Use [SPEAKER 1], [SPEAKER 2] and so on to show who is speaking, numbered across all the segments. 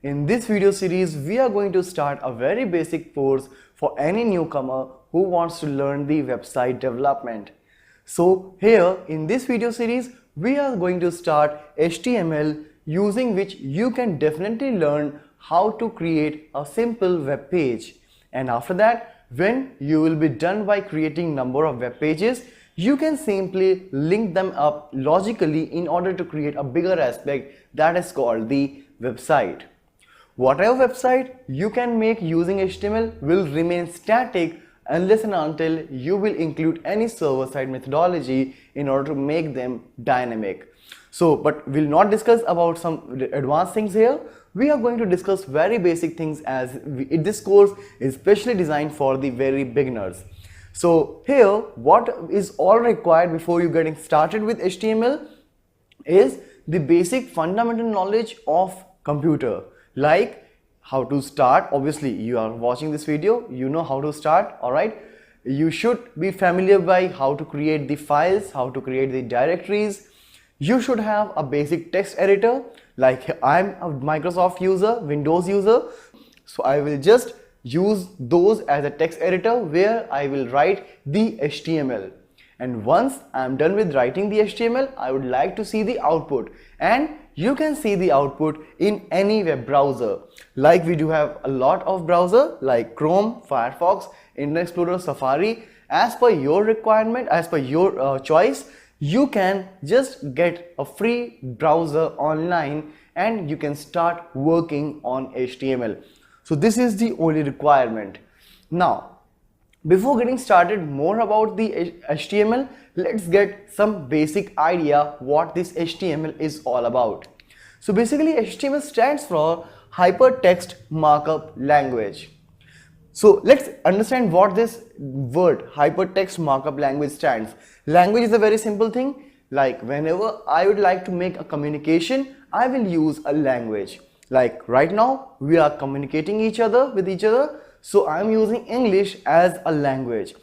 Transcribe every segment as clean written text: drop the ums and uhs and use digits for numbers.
[SPEAKER 1] In this video series, we are going to start a very basic course for any newcomer who wants to learn the website development. So here in this video series, we are going to start HTML, using which you can definitely learn how to create a simple web page. And after that, when you will be done by creating number of web pages, you can simply link them up logically in order to create a bigger aspect that is called the website. Whatever website you can make using HTML will remain static unless and until you will include any server-side methodology in order to make them dynamic. But we'll not discuss about some advanced things here. We are going to discuss very basic things, as this course is specially designed for the very beginners. So here, what is all required before you getting started with HTML is the basic fundamental knowledge of computer, like how to start. Obviously, you are watching this video, you know how to start, alright? You should be familiar by how to create the files, how to create the directories. You should have a basic text editor, like I'm a Microsoft user, Windows user, so I will just use those as a text editor where I will write the HTML. And once I'm done with writing the HTML, I would like to see the output, and you can see the output in any web browser. Like we do have a lot of browser like Chrome, Firefox, Internet Explorer, Safari. As per your requirement, as per your choice, you can just get a free browser online and you can start working on HTML. So this is the only requirement. Now, before getting started more about the HTML, let's get some basic idea what this HTML is all about. So basically, HTML stands for Hypertext Markup Language. So let's understand what this word Hypertext Markup Language stands. Language is a very simple thing. Like whenever I would like to make a communication, I will use a language. Like right now, we are communicating with each other. So I'm using English as a language.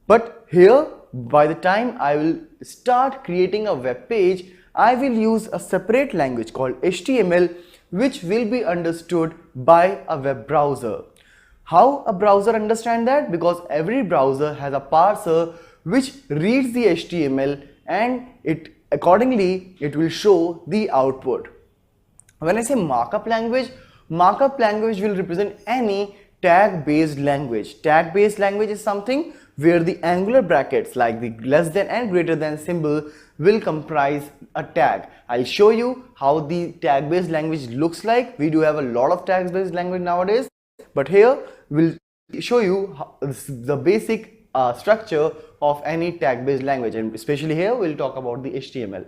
[SPEAKER 1] But here, by the time I will start creating a web page, I will use a separate language called HTML, which will be understood by a web browser. How a browser understands that? Because every browser has a parser which reads the HTML, and accordingly it will show the output. When I say markup language will represent any tag-based language. Tag-based language is something where the angular brackets like the less than and greater than symbol will comprise a tag. I'll show you how the tag-based language looks like. We do have a lot of tag-based language nowadays, but here we'll show you the basic structure of any tag-based language, and especially here we'll talk about the HTML.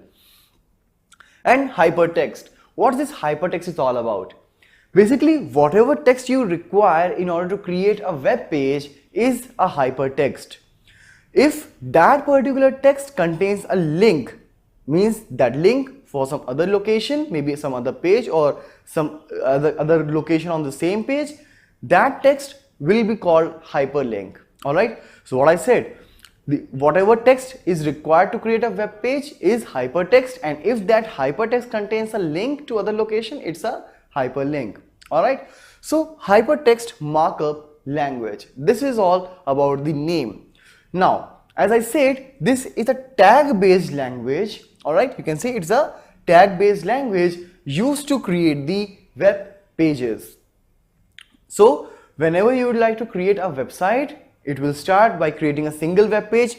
[SPEAKER 1] And hypertext. What this hypertext is all about? Basically, whatever text you require in order to create a web page is a hypertext. If that particular text contains a link, means that link for some other location, maybe some other page or some other location on the same page, that text will be called hyperlink. Alright, so what I said, whatever text is required to create a web page is hypertext, and if that hypertext contains a link to other location, it's a hyperlink. Alright, so hypertext markup language, this is all about the name. Now, as I said, this is a tag based language. Alright, you can see it's a tag based language used to create the web pages. So whenever you would like to create a website, it will start by creating a single web page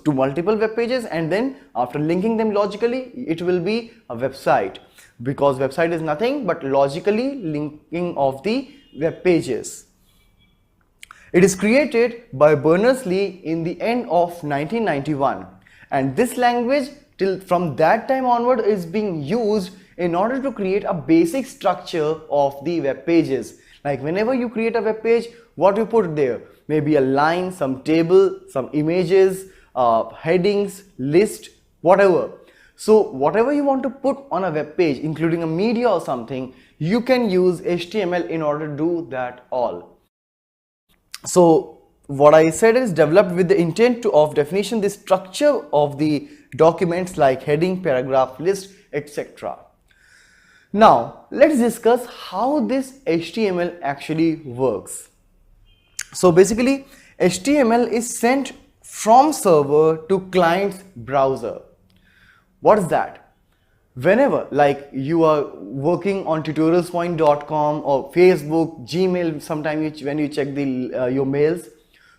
[SPEAKER 1] to multiple web pages, and then after linking them logically, it will be a website, because website is nothing but logically linking of the web pages. It is created by Berners-Lee in the end of 1991, and this language from that time onward is being used in order to create a basic structure of the web pages. Like whenever you create a web page, what you put there? Maybe a line, some table, some images, headings, list, whatever. So whatever you want to put on a web page, including a media or something, you can use HTML in order to do that all. So what I said is developed with the intent of definition the structure of the documents like heading, paragraph, list, etc. Now let's discuss how this HTML actually works. So basically HTML is sent from server to client's browser. What is that? Whenever like you are working on tutorialspoint.com or Facebook, Gmail, sometimes when you check the your mails,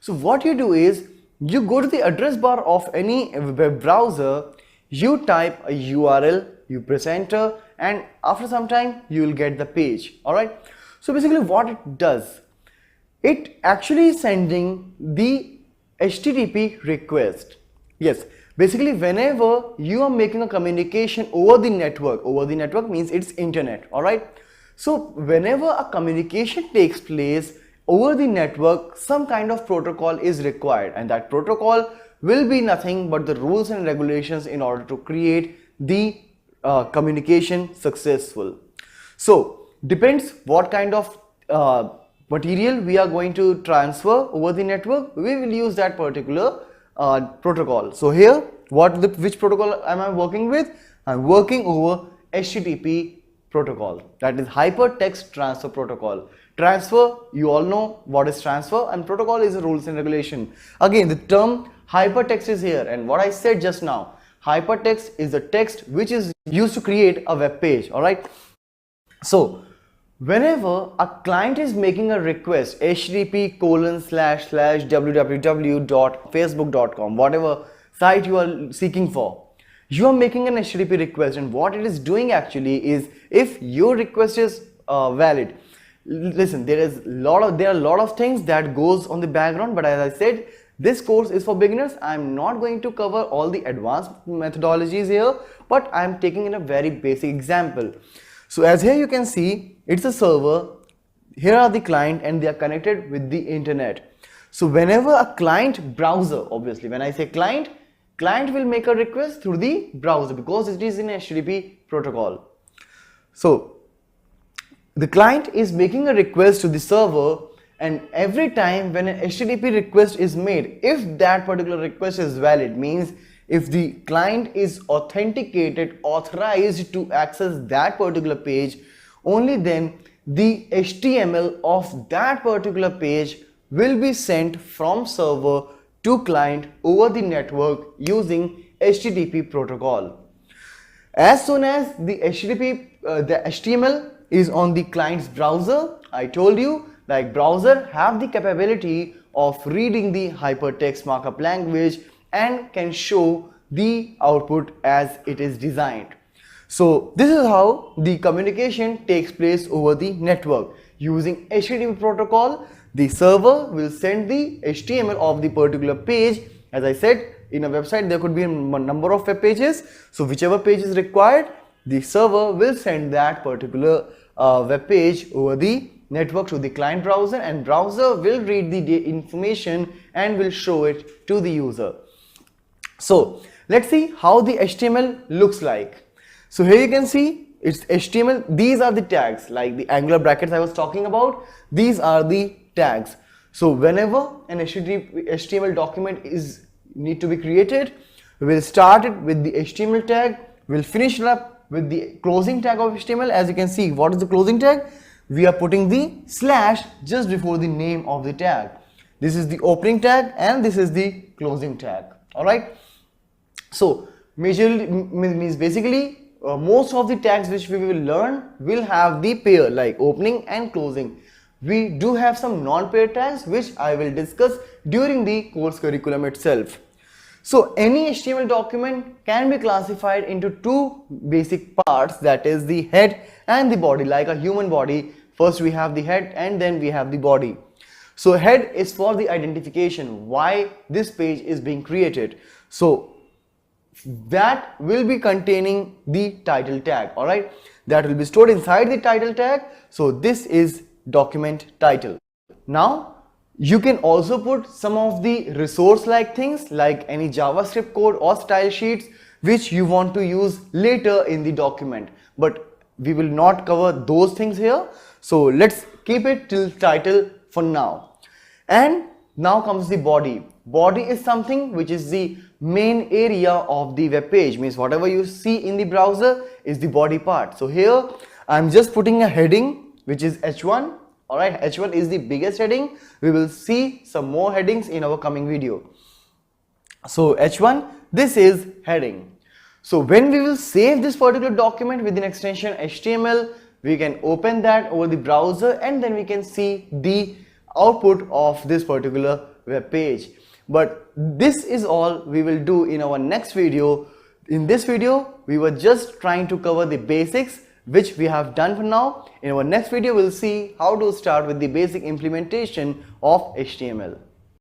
[SPEAKER 1] so what you do is you go to the address bar of any web browser, you type a URL, you press enter, and after some time you will get the page. Alright, so basically what it does, it actually is sending the HTTP request. Yes, basically whenever you are making a communication over the network means it's internet. Alright, so whenever a communication takes place over the network, some kind of protocol is required, and that protocol will be nothing but the rules and regulations in order to create the communication successful. So depends what kind of material we are going to transfer over the network, we will use that particular protocol. So here which protocol am I working with? I'm working over HTTP protocol, that is Hypertext Transfer Protocol. Transfer, you all know what is transfer, and protocol is a rules and regulation. Again, the term hypertext is here, and what I said just now, hypertext is the text which is used to create a web page. Alright, so whenever a client is making a request, http://www.facebook.com, whatever site you are seeking for, you are making an HTTP request, and what it is doing actually is, if your request is valid, listen, there are a lot of things that goes on the background, but as I said, this course is for beginners. I am not going to cover all the advanced methodologies here, but I am taking in a very basic example. So as here you can see, it's a server, here are the client, and they are connected with the internet. So whenever a client browser, obviously when I say client will make a request through the browser because it is in HTTP protocol. So the client is making a request to the server, and every time when an HTTP request is made, if that particular request is valid, means if the client is authorized to access that particular page, only then the HTML of that particular page will be sent from server to client over the network using HTTP protocol. As soon as the HTML is on the client's browser, I told you, like browser have the capability of reading the hypertext markup language and can show the output as it is designed. So this is how the communication takes place over the network. Using HTTP protocol, the server will send the HTML of the particular page. As I said, in a website there could be a number of web pages, so whichever page is required, the server will send that particular web page over the network to the client browser, and browser will read the information and will show it to the user. So let's see how the HTML looks like. So here you can see it's HTML. These are the tags, like the angular brackets I was talking about. These are the tags. So whenever an HTML document is need to be created, we'll start it with the HTML tag, we'll finish it up with the closing tag of HTML. As you can see, what is the closing tag? We are putting the slash just before the name of the tag. This is the opening tag and this is the closing tag. Alright, so majorly means basically most of the tags which we will learn will have the pair, like opening and closing. We do have some non-pair tags which I will discuss during the course curriculum itself. So any HTML document can be classified into two basic parts, that is the head and the body. Like a human body, first we have the head and then we have the body. So head is for the identification, why this page is being created. So that will be containing the title tag. Alright, that will be stored inside the title tag. So this is document title. Now you can also put some of the resource like things like any JavaScript code or style sheets which you want to use later in the document, but we will not cover those things here. So let's keep it till title for now. And now comes the body. Body is something which is the main area of the web page, means whatever you see in the browser is the body part. So here I'm just putting a heading which is H1. Alright, H1 is the biggest heading. We will see some more headings in our coming video. So H1, this is heading. So when we will save this particular document with an extension HTML, we can open that over the browser and then we can see the output of this particular web page. But this is all we will do in our next video. In this video, we were just trying to cover the basics, which we have done for now. In our next video, we'll see how to start with the basic implementation of HTML.